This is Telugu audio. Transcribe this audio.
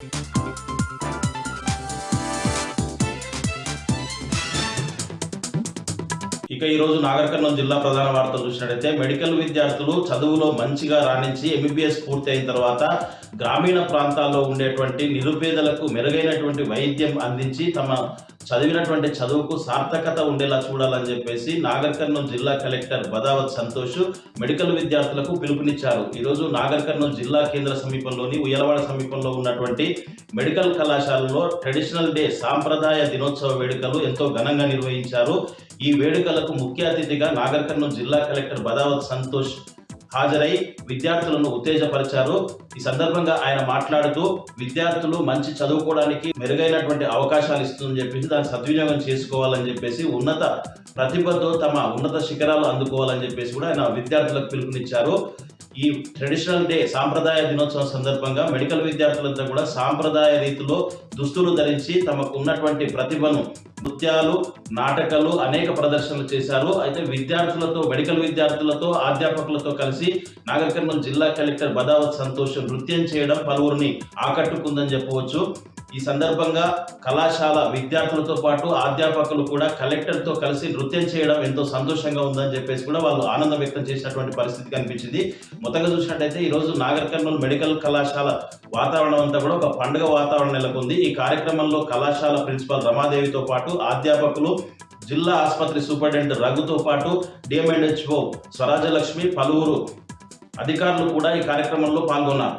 ఇక ఈ రోజు నాగర్ కర్నూలు జిల్లా ప్రధాన వార్తలు చూసినట్లయితే మెడికల్ విద్యార్థులు చదువులో మంచిగా రాణించి ఎంబీబీఎస్ పూర్తి అయిన తర్వాత గ్రామీణ ప్రాంతాల్లో ఉండేటువంటి నిరుపేదలకు మెరుగైనటువంటి వైద్యం అందించి తమ చదివినటువంటి చదువుకు సార్థకత ఉండేలా చూడాలని చెప్పేసి నాగర్ కర్నూలు జిల్లా కలెక్టర్ బదావత్ సంతోష్ మెడికల్ విద్యార్థులకు పిలుపునిచ్చారు. ఈరోజు నాగర్ కర్నూలు జిల్లా కేంద్ర సమీపంలోని ఉయ్యలవాడ సమీపంలో ఉన్నటువంటి మెడికల్ కళాశాలలో ట్రెడిషనల్ డే సాంప్రదాయ దినోత్సవ వేడుకలు ఎంతో ఘనంగా నిర్వహించారు. ఈ వేడుకలకు ముఖ్య అతిథిగా నాగర్ కర్నూలు జిల్లా కలెక్టర్ బదావత్ సంతోష్ హాజరై విద్యార్థులను ఉత్తేజపరిచారు. ఈ సందర్భంగా ఆయన మాట్లాడుతూ విద్యార్థులు మంచి చదువుకోవడానికి మెరుగైనటువంటి అవకాశాలు ఇస్తుందని చెప్పేసి దాన్ని సద్వినియోగం చేసుకోవాలని చెప్పేసి ఉన్నత ప్రతిభతో తమ ఉన్నత శిఖరాలు అందుకోవాలని చెప్పేసి కూడా ఆయన విద్యార్థులకు పిలుపునిచ్చారు. ఈ ట్రెడిషనల్ డే సాంప్రదాయ దినోత్సవం సందర్భంగా మెడికల్ విద్యార్థులంతా కూడా సాంప్రదాయ రీతిలో దుస్తులు ధరించి తమకు ఉన్నటువంటి ప్రతిభను నృత్యాలు, నాటకాలు అనేక ప్రదర్శనలు చేశారు. అయితే మెడికల్ విద్యార్థులతో అధ్యాపకులతో కలిసి నాగర్ కర్నూలు జిల్లా కలెక్టర్ బదావత్ సంతోష్ నృత్యం చేయడం పలువురిని ఆకట్టుకుందని చెప్పవచ్చు. ఈ సందర్భంగా కళాశాల విద్యార్థులతో పాటు అధ్యాపకులు కూడా కలెక్టర్తో కలిసి నృత్యం చేయడం ఎంతో సంతోషంగా ఉందని చెప్పేసి కూడా వాళ్ళు ఆనందం వ్యక్తం చేసినటువంటి పరిస్థితి కనిపించింది. మొత్తంగా చూసినట్టయితే ఈరోజు నాగర్ కర్నూలు మెడికల్ కళాశాల వాతావరణం అంతా కూడా ఒక పండుగ వాతావరణం నెలకొంది. ఈ కార్యక్రమంలో కళాశాల ప్రిన్సిపాల్ రమాదేవితో పాటు అధ్యాపకులు, జిల్లా ఆసుపత్రి సూపరింటెండెంట్ రఘుతో పాటు డిఎంఎన్హెచ్ఓ స్వరాజలక్ష్మి, పలువురు అధికారులు కూడా ఈ కార్యక్రమంలో పాల్గొన్నారు.